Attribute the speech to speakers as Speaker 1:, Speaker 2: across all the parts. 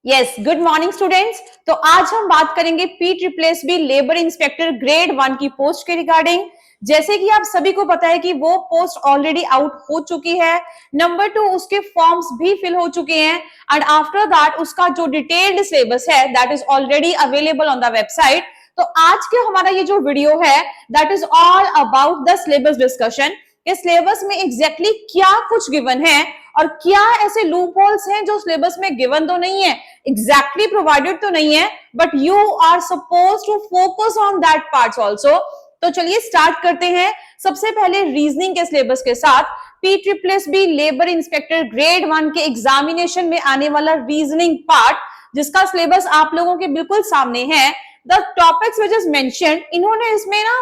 Speaker 1: Yes, good morning students. तो आज हम बात करेंगे PSSB लेबर इंस्पेक्टर ग्रेड 1 की पोस्ट के रिगार्डिंग। जैसे कि आप सभी को पता है कि वो पोस्ट ऑलरेडी आउट हो चुकी है। नंबर 2, उसके फॉर्म्स भी फिल हो चुके हैं एंड आफ्टर दैट उसका जो डिटेल्ड सिलेबस है that is already available on the website. तो आज के हमारा ये जो वीडियो है that is all about the syllabus discussion. इस सिलेबस में एग्जैक्टली क्या कुछ गिवन है और क्या ऐसे लूप होल्स हैं जो सिलेबस में गिवन तो नहीं है, एग्जैक्टली प्रोवाइडेड तो नहीं है, but you are suppose to focus on that parts also. तो चलिए स्टार्ट करते हैं। सबसे पहले रीजनिंग के सिलेबस के साथ PSSB लेबर इंस्पेक्टर ग्रेड 1 के एग्जामिनेशन में आने वाला रीजनिंग पार्ट, जिसका सिलेबस आप लोगों के बिल्कुल सामने है। The topics which is mentioned, इन्होंने इसमें ना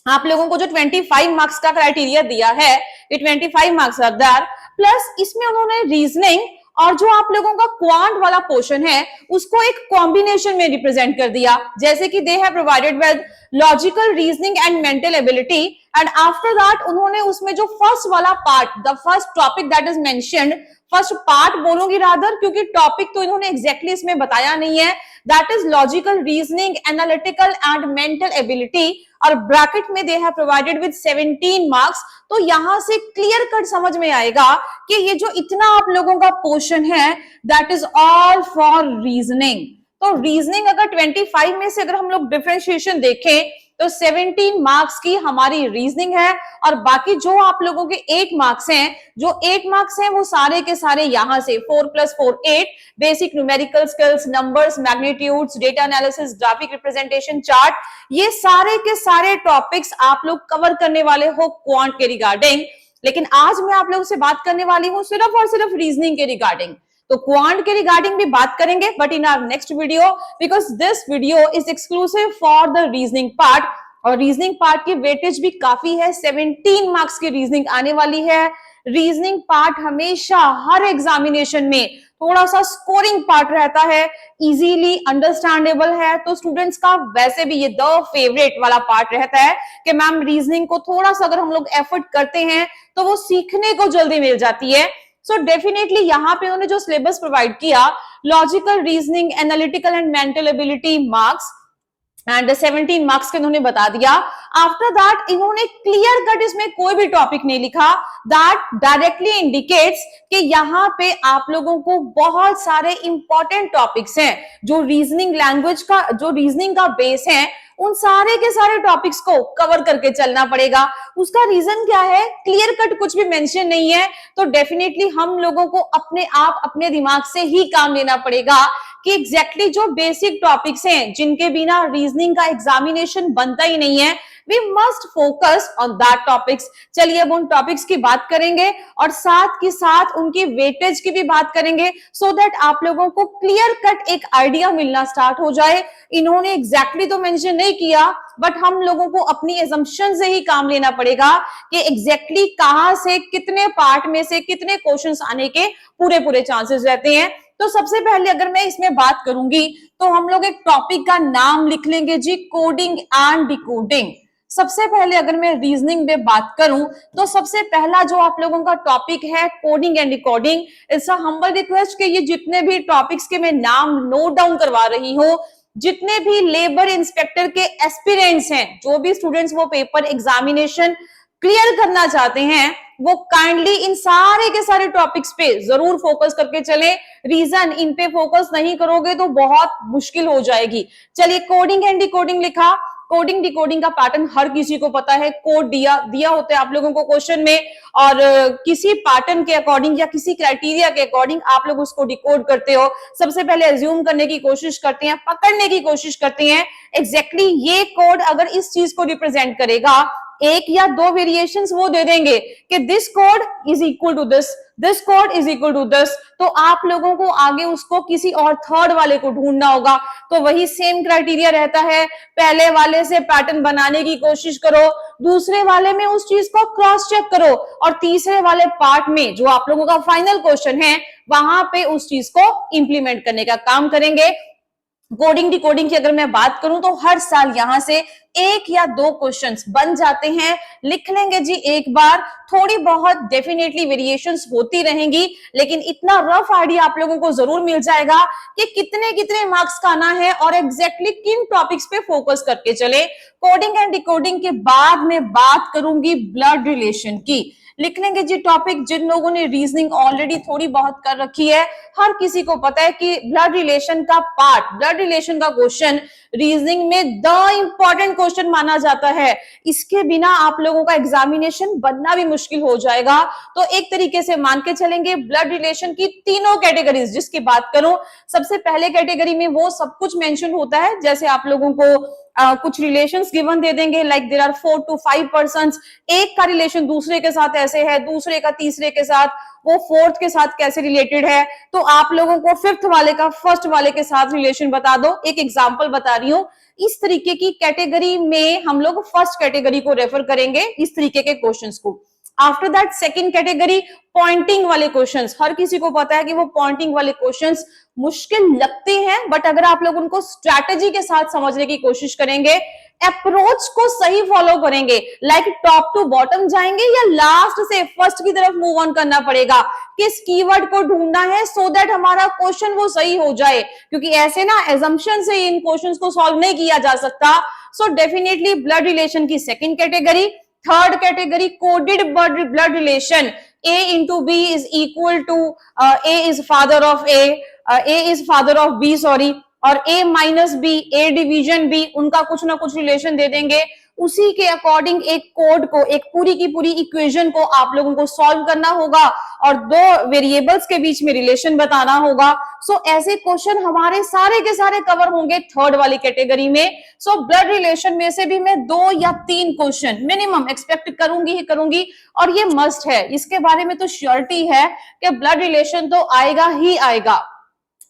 Speaker 1: आप लोगों को जो 25 मार्क्स का क्राइटेरिया दिया है, ये 25 मार्क्स आर देयर, प्लस इसमें उन्होंने रीजनिंग और जो आप लोगों का क्वांट वाला पोर्शन है उसको एक कॉम्बिनेशन में रिप्रेजेंट कर दिया। जैसे कि they have provided with logical reasoning and mental ability and after that उन्होंने उसमें जो फर्स्ट वाला part, the first topic that is mentioned, first part बोलूंगी रादर क्योंकि टॉपिक तो इन्होंने एग्जैक्टली इसमें बताया नहीं है, that is logical reasoning, analytical and mental ability, और ब्रैकेट में they have provided with 17 marks. तो यहां से क्लियर कट समझ में आएगा कि ये जो इतना आप लोगों का पोर्शन है that is all for reasoning. तो रीजनिंग अगर 25 में से अगर हम लोग डिफरेंशिएशन देखें तो 17 मार्क्स की हमारी रीजनिंग है और बाकी जो आप लोगों के 8 मार्क्स हैं, जो 8 मार्क्स हैं वो सारे के सारे यहां से 4 + 4 8 basic numerical skills, numbers, magnitudes, data analysis, graphic representation, chart, ये सारे के सारे टॉपिक्स आप लोग कवर करने वाले हो क्वांट के रिगार्डिंग। लेकिन आज मैं आप लोगों से बात करने वाली हूं सिर्फ और सिर्फ रीजनिंग के रिगार्डिंग। तो क्वांट के रिगार्डिंग भी बात करेंगे but in our next video, because this video is exclusive for the reasoning part. और रीजनिंग पार्ट की वेटेज भी काफी है, 17 मार्क्स की रीजनिंग आने वाली है। रीजनिंग पार्ट हमेशा हर एग्जामिनेशन में थोड़ा सा स्कोरिंग पार्ट रहता है, इजीली अंडरस्टैंडेबल है, तो स्टूडेंट्स का वैसे भी ये द फेवरेट वाला पार्ट रहता है कि मैम रीजनिंग को थोड़ा सा अगर हम लोग एफर्ट करते हैं तो वो सीखने को जल्दी मिल जाती है। सो डेफिनेटली यहाँ पे उन्होंने जो सिलेबस प्रोवाइड किया, logical reasoning, analytical and mental ability marks and 17 marks के इन्होंने बता दिया। आफ्टर दैट इन्होंने क्लियर कट इसमें कोई भी टॉपिक नहीं लिखा, दैट डायरेक्टली इंडिकेट्स कि यहाँ पे आप लोगों को बहुत सारे इंपॉर्टेंट टॉपिक्स हैं जो रीजनिंग लैंग्वेज का, जो रीजनिंग का बेस है, उन सारे के सारे टॉपिक्स को कवर करके चलना पड़ेगा। उसका रीजन क्या है, क्लियर कट कुछ भी मेंशन नहीं है, तो डेफिनेटली हम लोगों को अपने आप अपने दिमाग से ही काम लेना पड़ेगा कि एग्जैक्टली जो बेसिक टॉपिक्स हैं जिनके बिना रीजनिंग का एग्जामिनेशन बनता ही नहीं है, we must focus on that topics. चलिए अब उन टॉपिक्स की बात करेंगे और साथ के साथ उनकी वेटेज की भी बात करेंगे सो दैट आप लोगों को क्लियर कट एक आइडिया मिलना स्टार्ट हो जाए। इन्होंने एग्जैक्टली तो मेंशन नहीं किया बट हम लोगों को अपनी एजम्पशन से ही काम लेना पड़ेगा कि एग्जैक्टली कहां से कितने पार्ट में से कितने क्वेश्चंस आने के पूरे चांसेस रहते हैं। तो सबसे पहले अगर मैं इसमें बात करूंगी तो हम लोग एक टॉपिक का नाम लिख लेंगे जी, कोडिंग एंड डिकोडिंग। सबसे पहले अगर मैं रीजनिंग में बात करूं तो सबसे पहला जो आप लोगों का टॉपिक है coding and decoding. It's a humble request कि ये जितने भी टॉपिक्स के मैं नाम नोट डाउन करवा रही हूं, जितने भी लेबर इंस्पेक्टर के एस्पिरेंट्स हैं, जो भी स्टूडेंट्स वो पेपर एग्जामिनेशन क्लियर करना चाहते हैं, वो काइंडली इन सारे के सारे टॉपिक्स पे जरूर फोकस करके चले। रीजन, इन पे फोकस नहीं करोगे तो बहुत मुश्किल हो जाएगी। चलिए कोडिंग एंड डिकोडिंग लिखा। कोडिंग डिकोडिंग का पैटर्न हर किसी को पता है, कोड दिया होता है आप लोगों को क्वेश्चन में और किसी पैटर्न के अकॉर्डिंग या किसी क्राइटेरिया के अकॉर्डिंग आप लोग उसको डिकोड करते हो। सबसे पहले अज्यूम करने की कोशिश करते हैं, पकड़ने की कोशिश करते हैं एग्जैक्टली ये कोड अगर इस चीज को रिप्रेजेंट करेगा, एक या दो वेरिएशंस वो दे देंगे कि this code is equal to this code is equal to this, तो आप लोगों को आगे उसको किसी और थर्ड वाले को ढूंढना होगा। तो वही सेम क्राइटेरिया रहता है, पहले वाले से पैटर्न बनाने की कोशिश करो, दूसरे वाले में उस चीज को क्रॉस चेक करो और तीसरे वाले पार्ट में जो आप लोगों का फाइनल क्वेश्चन है वहां पे उस चीज को इंप्लीमेंट करने का काम करेंगे। कोडिंग डिकोडिंग की अगर मैं बात करूं तो हर साल यहां से एक या दो क्वेश्चंस बन जाते हैं, लिख लेंगे जी एक बार, थोड़ी बहुत डेफिनेटली वेरिएशंस होती रहेंगी, लेकिन इतना रफ आइडिया आप लोगों को जरूर मिल जाएगा कि कितने कितने मार्क्स का आना है और एग्जैक्टली किन टॉपिक्स पे फोकस करके चले। कोडिंग एंड डिकोडिंग के बाद में बात करूंगी ब्लड रिलेशन की। लिख लेंगे जी टॉपिक, जिन लोगों ने रीजनिंग ऑलरेडी थोड़ी बहुत कर रखी है, हर किसी को पता है कि ब्लड रिलेशन का पार्ट, ब्लड रिलेशन का क्वेश्चन रीजनिंग में द इंपॉर्टेंट क्वेश्चन माना जाता है। इसके बिना आप लोगों का एग्जामिनेशन बनना भी मुश्किल हो जाएगा। तो एक तरीके से मान के चलेंगे ब्लड रिलेशन की तीनों कैटेगरीज जिसकी बात करूं, सबसे पहले कैटेगरी में वो सब कुछ मेंशन होता है, जैसे आप लोगों को कुछ रिलेशंस गिवन दे देंगे, like there are 4 to 5 persons, एक का रिलेशन दूसरे के साथ ऐसे है, दूसरे का तीसरे के साथ, वो फोर्थ के साथ कैसे रिलेटेड है, तो आप लोगों को फिफ्थ वाले का फर्स्ट वाले के साथ रिलेशन बता दो। एक एग्जांपल बता रही हूं, इस तरीके की कैटेगरी में हम लोग फर्स्ट कैटेगरी को रेफर करेंगे, इस तरीके के क्वेश्चंस को। After that second category pointing वाले क्वेश्चंस, हर किसी को पता है कि वो पॉइंटिंग वाले क्वेश्चंस मुश्किल लगते हैं, बट अगर आप लोग उनको स्ट्रैटेजी के साथ समझने की कोशिश करेंगे, अप्रोच को सही फॉलो करेंगे, लाइक टॉप टू बॉटम जाएंगे या लास्ट से फर्स्ट की तरफ मूव ऑन करना पड़ेगा, किस कीवर्ड को ढूंढना है सो दैट हमारा क्वेश्चन वो सही हो जाए, क्योंकि ऐसे ना एजम्पशन से इन क्वेश्चंस को सॉल्व नहीं किया जा सकता। सो डेफिनेटली ब्लड रिलेशन की second category. Third category coded blood relation, A into B is equal to A is father of A is father of B, sorry, और A minus B, A division B, उनका कुछ ना कुछ relation दे देंगे, उसी के according एक code को, एक पूरी की पूरी इक्वेशन को आप लोगों को सॉल्व करना होगा और दो वेरिएबल्स के बीच में रिलेशन बताना होगा। सो ऐसे क्वेश्चन हमारे सारे के सारे कवर होंगे थर्ड वाली कैटेगरी में। सो ब्लड रिलेशन में से भी मैं 2 या 3 क्वेश्चन मिनिमम एक्सपेक्ट करूंगी ही करूंगी, और ये मस्ट है, इसके बारे में तो श्योरिटी है कि ब्लड रिलेशन तो आएगा ही आएगा,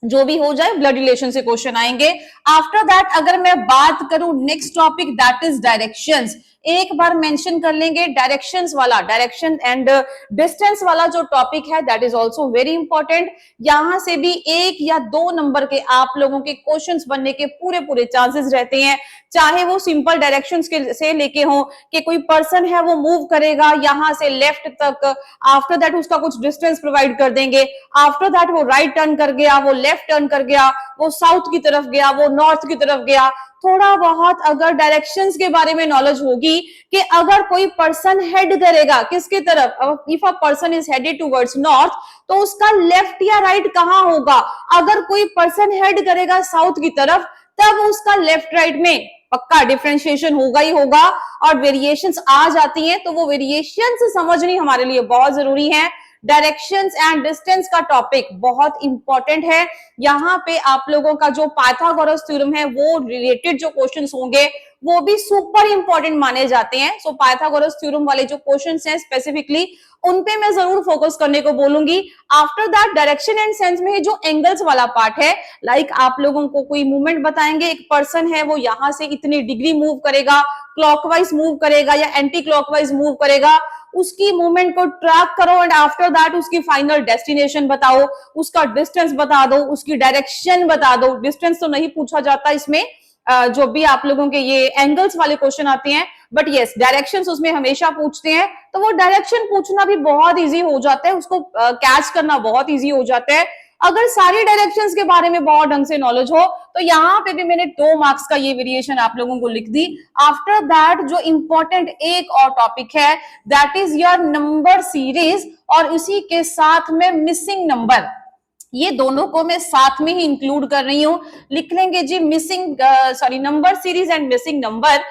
Speaker 1: जो भी हो जाए ब्लड रिलेशन से क्वेश्चन आएंगे। आफ्टर दैट अगर मैं बात करूं next topic that is directions, एक बार मेंशन कर लेंगे डायरेक्शंस वाला, डायरेक्शन एंड डिस्टेंस वाला जो टॉपिक है that is also very important. यहां से भी 1 या 2 नंबर के आप लोगों के क्वेश्चंस बनने के पूरे पूरे चांसेस रहते हैं, चाहे वो सिंपल डायरेक्शंस के से लेके हो कि कोई पर्सन है वो मूव करेगा यहां से लेफ्ट तक, आफ्टर दैट उसका कुछ डिस्टेंस प्रोवाइड कर देंगे, आफ्टर दैट वो राइट टर्न कर गया, वो लेफ्ट टर्न कर गया, वो साउथ की तरफ गया, वो नॉर्थ की तरफ गया। थोड़ा बहुत अगर डायरेक्शंस के बारे में नॉलेज होगी कि अगर कोई पर्सन हेड करेगा किसकी तरफ, if a person is headed towards north, तो उसका लेफ्ट या राइट कहां होगा, अगर कोई पर्सन हेड करेगा साउथ की तरफ तब उसका लेफ्ट राइट में पक्का डिफरेंशिएशन होगा ही होगा, और वेरिएशंस आ जाती हैं तो वो वेरिएशंस समझनी हमारे लिए बहुत जरूरी है। डायरेक्शंस एंड डिस्टेंस का टॉपिक बहुत इंपॉर्टेंट है, यहाँ पे आप लोगों का जो पाइथागोरस थ्योरम है वो रिलेटेड जो क्वेश्चंस होंगे वो भी सुपर इंपॉर्टेंट माने जाते हैं। सो पाइथागोरस थ्योरम वाले जो क्वेश्चंस हैं स्पेसिफिकली उनपे मैं जरूर फोकस करने को बोलूंगी। After that direction and sense में जो एंगल्स वाला पार्ट है, लाइक आप लोगों को कोई मूवमेंट बताएंगे, एक पर्सन है वो यहां से इतनी डिग्री मूव करेगा, क्लॉकवाइज मूव करेगा या एंटी क्लॉकवाइज मूव करेगा, उसकी मूवमेंट को ट्रैक करो एंड आफ्टर दैट उसकी फाइनल डेस्टिनेशन बताओ, उसका डिस्टेंस बता दो, उसकी डायरेक्शन बता दो। डिस्टेंस तो नहीं पूछा जाता इसमें, जो भी आप लोगों के ये एंगल्स वाले क्वेश्चन आते हैं, बट यस डायरेक्शंस उसमें हमेशा पूछते हैं, तो वो डायरेक्शन पूछना भी बहुत इजी हो जाता है, उसको कैच करना बहुत इजी हो जाता है अगर सारी डायरेक्शंस के बारे में बहुत ढंग से नॉलेज हो। तो यहाँ पे भी मैंने 2 मार्क्स का ये वेरिएशन आप लोगों को लिख दी। आफ्टर दैट जो इंपॉर्टेंट एक और टॉपिक है that is your number series, और इसी के साथ में मिसिंग नंबर, ये दोनों को मैं साथ में ही इंक्लूड कर रही हूं। लिख लेंगे जी number series and missing number.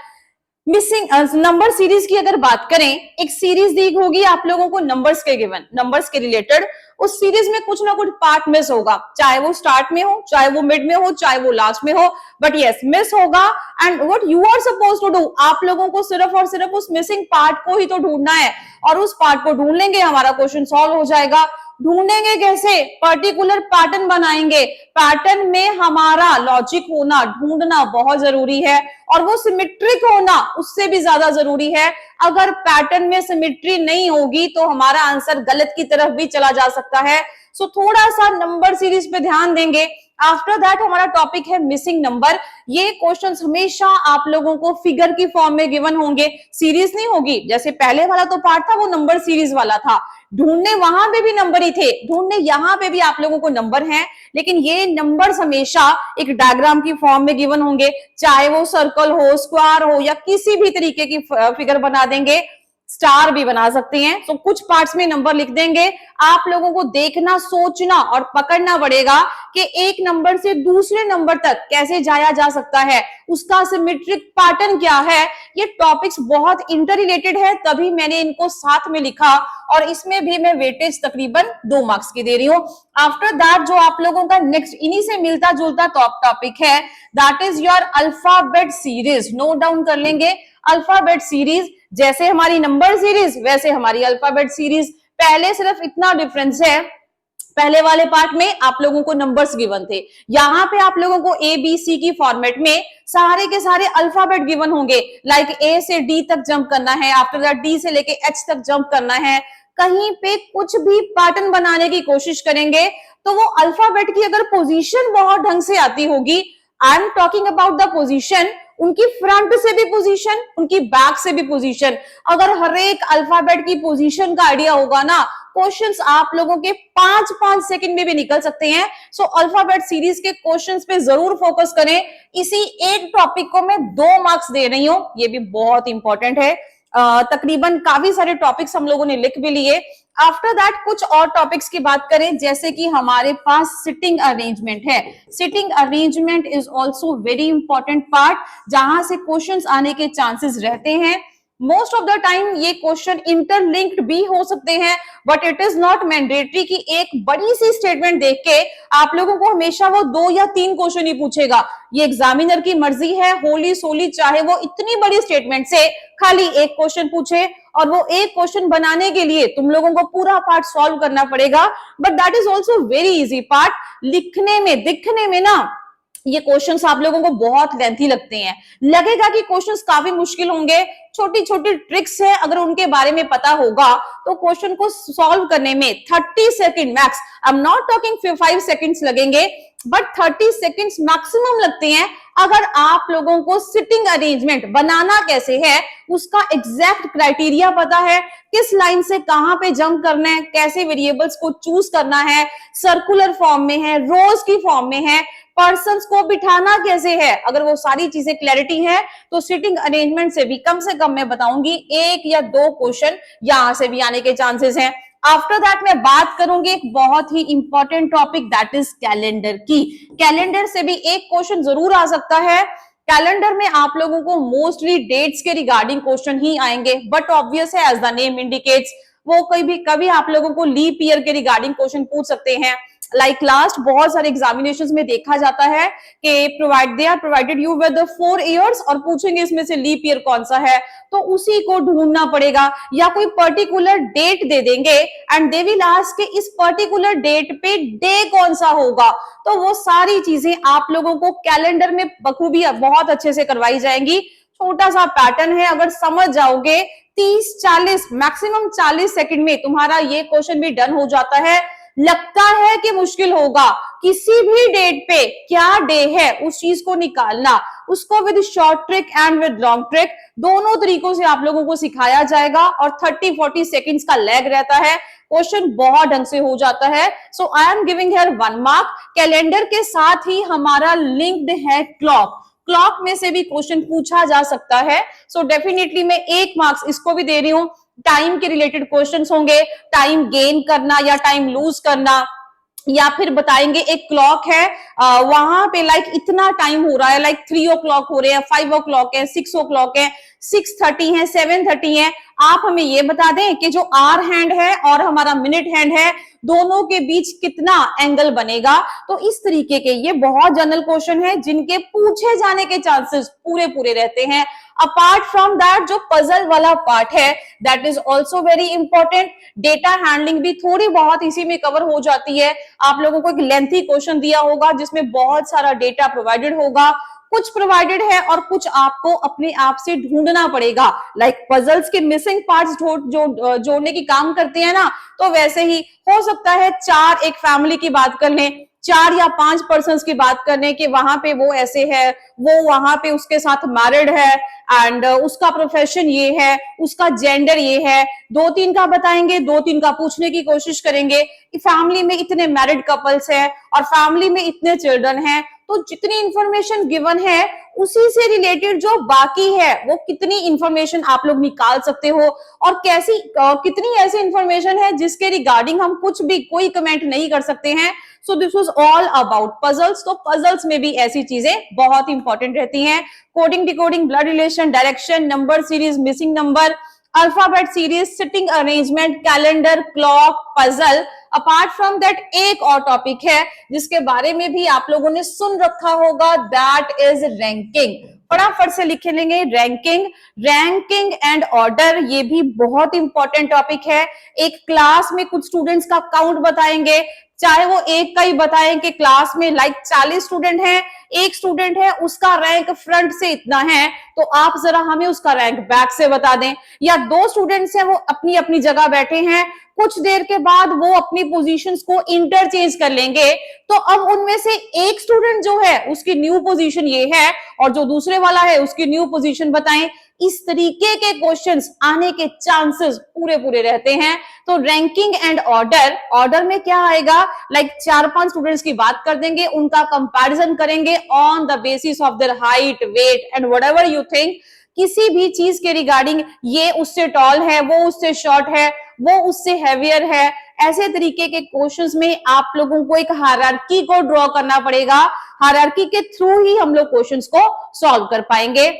Speaker 1: Missing number series की अगर बात करें, एक सीरीज दी होगी आप लोगों को नंबर्स के गिवन, नंबर्स के रिलेटेड, उस सीरीज में कुछ ना कुछ पार्ट मिस होगा, चाहे वो स्टार्ट में हो, चाहे वो मिड में हो, चाहे वो लास्ट में हो, बट यस मिस होगा। And what you are suppose to do, आप लोगों को सिर्फ और सिर्फ उस मिसिंग पार्ट को ही तो ढूंढना है, और उस पार्ट को ढूंढ लेंगे हमारा क्वेश्चन सॉल्व हो जाएगा। ढूंढेंगे कैसे, पर्टिकुलर पैटर्न बनाएंगे, पैटर्न में हमारा लॉजिक होना, ढूंढना बहुत जरूरी है, और वो सिमेट्रिक होना उससे भी ज्यादा जरूरी है। अगर पैटर्न में सिमेट्री नहीं होगी तो हमारा आंसर गलत की तरफ भी चला जा सकता है। सो थोड़ा सा नंबर सीरीज पे ध्यान देंगे, आफ्टर दैट हमारा टॉपिक है मिसिंग नंबर। ये क्वेश्चंस हमेशा आप लोगों को फिगर की फॉर्म में गिवन होंगे, सीरीज नहीं होगी। जैसे पहले वाला तो पार्ट था वो नंबर सीरीज वाला था, ढूंढने वहां पे भी नंबर ही थे, ढूंढने यहां पे भी आप लोगों को नंबर हैं, लेकिन ये नंबर्स हमेशा एक डायग्राम की फॉर्म में गिवन होंगे, चाहे वो सर्कल हो, स्क्वायर हो या किसी भी तरीके की फिगर बना देंगे, स्टार भी बना सकते हैं। तो कुछ पार्ट्स में नंबर लिख देंगे, आप लोगों को देखना, सोचना और पकड़ना पड़ेगा कि एक नंबर से दूसरे नंबर तक कैसे जाया जा सकता है, उसका सिमेट्रिक पैटर्न क्या है। ये टॉपिक्स बहुत इंटर रिलेटेड है, तभी मैंने इनको साथ में लिखा और इसमें भी मैं वेटेज तकरीबन 2 मार्क्स की दे रही हूं। आफ्टर दैट जो आप लोगों का नेक्स्ट इन्हीं से मिलता जुलता टॉपिक है, that is your alphabet series. Note down कर लेंगे, अल्फाबेट सीरीज, जैसे हमारी नंबर सीरीज वैसे हमारी अल्फाबेट सीरीज। पहले सिर्फ इतना डिफरेंस है, पहले वाले पार्ट में आप लोगों को नंबर्स गिवन थे, यहाँ पे आप लोगों को ए बी सी की फॉर्मेट में सारे के सारे अल्फाबेट गिवन होंगे। लाइक ए से डी तक जंप करना है, आफ्टर दैट डी से लेके एच तक जंप करना है। कहीं पे कुछ भी पैटर्न बनाने की कोशिश करेंगे तो वो अल्फाबेट की अगर पोजीशन बहुत ढंग से आती होगी, I am talking about the position, उनकी फ्रंट से भी पोजीशन, उनकी बैक से भी पोजीशन, अगर हर एक अल्फाबेट की पोजीशन का आइडिया होगा ना, क्वेश्चंस आप लोगों के 5-5 सेकंड में भी निकल सकते हैं। सो अल्फाबेट सीरीज के क्वेश्चंस पे जरूर फोकस करें। इसी एक टॉपिक को मैं 2 मार्क्स दे रही हूं, ये भी बहुत इंपॉर्टेंट है। तकरीबन काफी सारे टॉपिक्स हम लोगों ने लिख भी लिए। आफ्टर दैट कुछ और टॉपिक्स की बात करें, जैसे कि हमारे पास सिटिंग अरेंजमेंट है। Sitting arrangement is also very important part, जहां से क्वेश्चंस आने के चांसेस रहते हैं। मोस्ट ऑफ द टाइम ये क्वेश्चन इंटरलिंक्ड भी हो सकते हैं, but it is not mandatory कि एक बड़ी सी स्टेटमेंट देख के आप लोगों को हमेशा वो 2 या 3 क्वेश्चन ही पूछेगा। ये एग्जामिनर की मर्जी है, होली सोली चाहे वो इतनी बड़ी स्टेटमेंट से खाली एक क्वेश्चन पूछे और वो एक क्वेश्चन बनाने के लिए तुम लोगों को पूरा पार्ट सॉल्व करना पड़ेगा। But that is also very easy part. लिखने में दिखने में ना ये क्वेश्चंस आप लोगों को बहुत लेंथी लगते हैं, लगेगा कि क्वेश्चंस काफी मुश्किल होंगे। छोटी छोटी ट्रिक्स है, अगर उनके बारे में पता होगा तो क्वेश्चन को सॉल्व करने में 30 second max, I am not talking 5 seconds लगेंगे, बट 30 सेकंड्स मैक्सिमम लगते हैं अगर आप लोगों को सिटिंग अरेंजमेंट बनाना कैसे है उसका एग्जैक्ट क्राइटेरिया पता है, किस लाइन से कहां पे जंप करना है, कैसे वेरिएबल्स को चूज करना है, सर्कुलर फॉर्म में है, रोज की फॉर्म में है, पर्सन्स को बिठाना कैसे है, अगर वो सारी चीजें क्लैरिटी है तो सिटिंग अरेंजमेंट से भी कम से कम मैं बताऊंगी 1 या 2 क्वेश्चन यहां से भी आने के चांसेस हैं। आफ्टर दैट मैं बात करूंगी एक बहुत ही important topic, that is calendar की। कैलेंडर से भी एक क्वेश्चन जरूर आ सकता है। कैलेंडर में आप लोगों को मोस्टली डेट्स के रिगार्डिंग क्वेश्चन ही आएंगे, बट ऑब्वियस है एज द नेम इंडिकेट्स वो कभी आप लोगों को लीप ईयर के रिगार्डिंग क्वेश्चन पूछ सकते हैं। लाइक लास्ट बहुत सारे एग्जामिनेशंस में देखा जाता है कि they are provided you with 4 years और पूछेंगे इसमें से लीप ईयर कौन सा है, तो उसी को ढूंढना पड़ेगा, या कोई पर्टिकुलर डेट दे देंगे एंड दे विल आस्क कि इस पर्टिकुलर डेट पे डे कौन सा होगा। तो वो सारी चीजें आप लोगों को कैलेंडर में बखूबी बहुत अच्छे से करवाई जाएंगी। छोटा सा पैटर्न है, अगर समझ जाओगे 30-40 मैक्सिमम 40 सेकंड में तुम्हारा ये क्वेश्चन भी डन हो जाता है। लगता है कि मुश्किल होगा, किसी भी डेट पे क्या डे है उस चीज को निकालना, उसको with short trick and with long trick दोनों तरीकों से आप लोगों को सिखाया जाएगा और 30-40 सेकंड्स का लैग रहता है, क्वेश्चन बहुत ढंग से हो जाता है। So I am giving here 1 mark. Calendar के साथ ही हमारा लिंक्ड है क्लॉक, क्लॉक में से भी क्वेश्चन पूछा जा सकता है। सो डेफिनेटली मैं 1 मार्क्स इसको भी दे रही हूं। टाइम के रिलेटेड क्वेश्चंस होंगे, टाइम गेन करना या टाइम लूज करना, या फिर बताएंगे एक क्लॉक है वहां पे लाइक इतना टाइम हो रहा है, लाइक 3 o'clock हो रहे हैं, 5 o'clock है, 6 o'clock है, 6:30 है, 7:30 है। आप हमें ये बता दें कि जो आवर हैंड है और हमारा मिनट हैंड है दोनों के बीच कितना एंगल बनेगा। तो इस तरीके के ये बहुत जनरल क्वेश्चन है जिनके पूछे जाने के चांसेस पूरे रहते हैं। अपार्ट फ्रॉम दैट जो पजल वाला पार्ट है that is also very important. Data handling भी थोड़ी बहुत इसी में कवर हो जाती है। आप लोगों को एक लेंथी क्वेश्चन दिया होगा जिसमें बहुत सारा डेटा प्रोवाइडेड होगा, कुछ प्रोवाइडेड है और कुछ आपको अपने आप से ढूंढना पड़ेगा। लाइक पजल्स के मिसिंग पार्ट्स जोड़ने की काम करते हैं ना, तो वैसे ही हो सकता है 4 एक फैमिली की बात कर लें, 4 या 5 पर्सन्स की बात करने कि वहां पे वो ऐसे है, वो वहां पे उसके साथ मैरिड है एंड उसका प्रोफेशन ये है, उसका जेंडर ये है, 2-3 का बताएंगे, 2-3 का पूछने की कोशिश करेंगे कि फैमिली में इतने मैरिड कपल्स हैं और फैमिली में इतने चिल्ड्रन हैं, तो जितनी इंफॉर्मेशन गिवन है उसी से रिलेटेड जो बाकी है वो कितनी इंफॉर्मेशन आप लोग निकाल सकते हो और कैसी कितनी ऐसी इंफॉर्मेशन है जिसके रिगार्डिंग हम कुछ भी कोई कमेंट नहीं कर सकते हैं। So this was all about puzzles. तो पजल्स में भी ऐसी चीजें बहुत इंपॉर्टेंट रहती हैं, coding, decoding, blood relation, direction, number series, missing number, alphabet series, sitting arrangement, calendar, clock, puzzle. Apart from that एक और टॉपिक है जिसके बारे में भी आप लोगों ने सुन रखा होगा, दैट इज रैंकिंग। फटाफट से लिख लेंगे, रैंकिंग, रैंकिंग एंड ऑर्डर, ये भी बहुत इंपॉर्टेंट टॉपिक है। एक क्लास में कुछ स्टूडेंट्स का काउंट बताएंगे, चाहे वो एक का ही बताएं कि क्लास में लाइक 40 स्टूडेंट हैं, एक स्टूडेंट है उसका रैंक फ्रंट से इतना है, तो आप जरा हमें उसका रैंक बैक से बता दें। या 2 स्टूडेंट्स हैं, वो अपनी अपनी जगह बैठे हैं, कुछ देर के बाद वो अपनी पोजीशंस को इंटरचेंज कर लेंगे, तो अब उनमें से एक स्टूडेंट जो है उसकी न्यू पोजीशन ये है और जो दूसरे वाला है उसकी न्यू पोजीशन बताएं। इस तरीके के क्वेश्चंस आने के चांसेस पूरे पूरे रहते हैं। तो रैंकिंग एंड ऑर्डर, ऑर्डर में क्या आएगा, लाइक 4-5 स्टूडेंट्स की बात कर देंगे, उनका कंपैरिजन करेंगे on the basis of their height, weight and whatever you think, किसी भी चीज के रिगार्डिंग, ये उससे टॉल है, वो उससे शॉर्ट है, वो उससे हैवियर है, ऐसे तरीके के क्वेश्चंस में आप लोगों को एक हायरार्की को ड्रॉ करना पड़ेगा। हायरार्की के थ्रू ही हम लोग क्वेश्चंस को सॉल्व कर पाएंगे।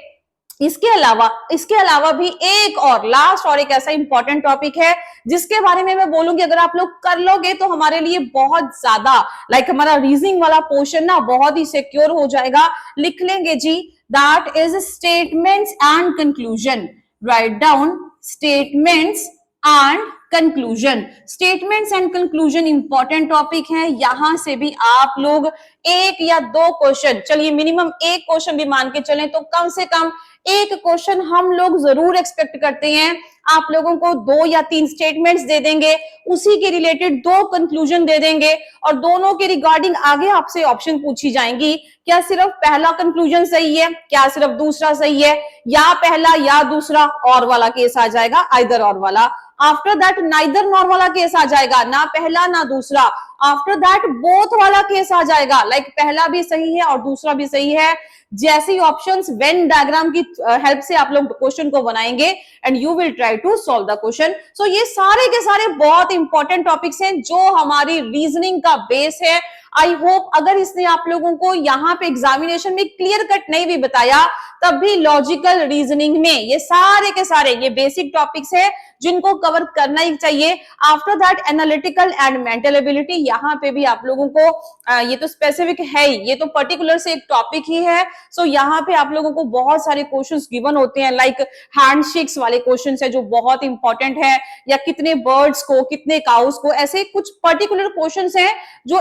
Speaker 1: इसके अलावा भी एक और लास्ट और एक ऐसा इंपॉर्टेंट टॉपिक है जिसके बारे में मैं बोलूंगी, अगर आप लोग कर लोगे तो हमारे लिए बहुत ज्यादा लाइक हमारा रीजनिंग वाला पोर्शन ना बहुत ही सिक्योर हो जाएगा। लिख लेंगे जी, that is statements and conclusion. Right down, statements and conclusion. Statements and conclusion important topic है, यहां से भी आप लोग 1 या 2 क्वेश्चन, चलिए मिनिमम 1 क्वेश्चन भी मान के चलें तो कम से कम 1 क्वेश्चन हम लोग जरूर एक्सपेक्ट करते हैं। आप लोगों को 2 या 3 स्टेटमेंट्स दे देंगे, उसी के रिलेटेड 2 कंक्लूजन दे देंगे और दोनों के रिगार्डिंग आगे आपसे ऑप्शन पूछी जाएंगी, क्या सिर्फ पहला कंक्लूजन सही है, क्या सिर्फ दूसरा सही है, या पहला या दूसरा, और वाला केस आ जाएगा, आइदर और वाला। आफ्टर दैट नाइदर नॉर वाला केस आ जाएगा, ना पहला ना दूसरा। आफ्टर दैट बोथ वाला केस आ जाएगा, लाइक पहला भी सही है और दूसरा भी सही है। जैसे ऑप्शंस वेन डायग्राम की हेल्प से आप लोग क्वेश्चन को बनाएंगे and you will try to solve the question. So ये सारे के सारे बहुत इंपॉर्टेंट टॉपिक्स हैं जो हमारी रीजनिंग का बेस है। आई होप अगर इसने आप लोगों को यहाँ पे एग्जामिनेशन में क्लियर कट नहीं भी बताया, तब भी लॉजिकल रीजनिंग में ये सारे के सारे ये बेसिक टॉपिक्स है जिनको कवर करना ही चाहिए। After that analytical and mental ability, यहाँ पे भी आप लोगों को ये तो स्पेसिफिक है ही, ये तो पर्टिकुलर से एक टॉपिक ही है। सो यहाँ पे आप लोगों को बहुत सारे क्वेश्चंस गिवन होते हैं, लाइक हैंडशेक्स वाले क्वेश्चंस है जो बहुत इंपॉर्टेंट है, या कितने बर्ड्स को, कितने काउस को, ऐसे कुछ पर्टिकुलर क्वेश्चंस हैं जो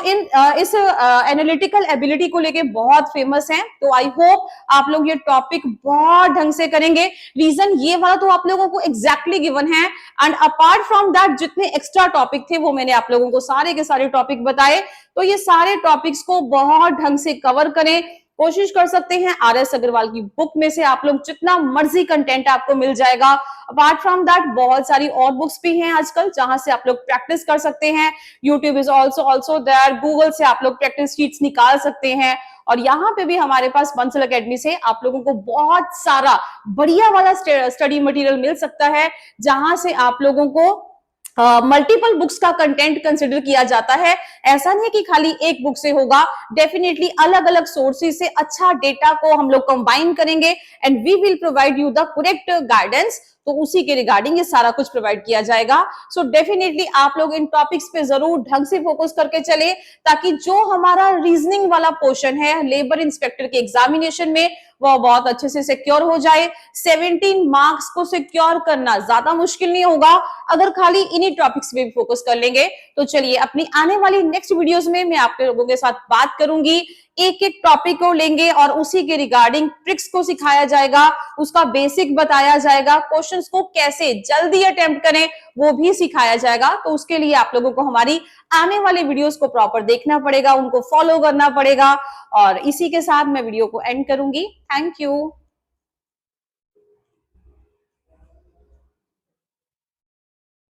Speaker 1: इस एनालिटिकल एबिलिटी को लेके बहुत फेमस हैं। तो आई होप आप लोग ये टॉपिक बहुत ढंग से करेंगे। रीजन ये वाला तो आप लोगों को एग्जैक्टली गिवन है, एंड अपार्ट फ्रॉम दैट जितने एक्स्ट्रा टॉपिक थे वो मैंने आप लोगों को सारे के सारे टॉपिक बताए। तो ये सारे टॉपिक्स को बहुत ढंग से कवर करें, कोशिश कर सकते हैं RS अग्रवाल की बुक में से आप लोग जितना मर्जी कंटेंट आपको मिल जाएगा। अपार्ट फ्रॉम दैट बहुत सारी और बुक्स भी हैं आजकल जहां से आप लोग प्रैक्टिस कर सकते हैं। YouTube is also there, Google से आप लोग प्रैक्टिस शीट्स निकाल सकते हैं, और यहाँ पे भी हमारे पास बंसल एकेडमी से आप लोगों को बहुत सारा बढ़िया वाला स्टडी मटेरियल मिल सकता है, जहां से आप लोगों को मल्टीपल बुक्स का कंटेंट कंसिडर किया जाता है। ऐसा नहीं कि खाली एक बुक से होगा, डेफिनेटली अलग अलग सोर्सेज से अच्छा डेटा को हम लोग कंबाइन करेंगे and we will provide you the correct guidance. तो उसी के रिगार्डिंग ये सारा कुछ प्रोवाइड किया जाएगा। सो डेफिनेटली आप लोग इन टॉपिक्स पे जरूर ढंग से फोकस करके चले, ताकि जो हमारा रीजनिंग वाला पोर्शन है लेबर इंस्पेक्टर के एग्जामिनेशन में वो बहुत अच्छे से सिक्योर हो जाए। 17 मार्क्स को सिक्योर करना ज्यादा मुश्किल नहीं होगा अगर खाली इन्हीं टॉपिक्स पे भी फोकस कर लेंगे। तो चलिए अपनी आने वाली नेक्स्ट वीडियोस में मैं आप लोगों के साथ बात करूंगी एक एक टॉपिक को लेंगे और उसी के रिगार्डिंग ट्रिक्स को सिखाया जाएगा, उसका बेसिक बताया जाएगा, क्वेश्चंस को कैसे जल्दी अटेम्प्ट करें वो भी सिखाया जाएगा। तो उसके लिए आप लोगों को हमारी आने वाले वीडियोस को प्रॉपर देखना पड़ेगा, उनको फॉलो करना पड़ेगा। और इसी के साथ मैं वीडियो को एंड करूंगी। Thank you.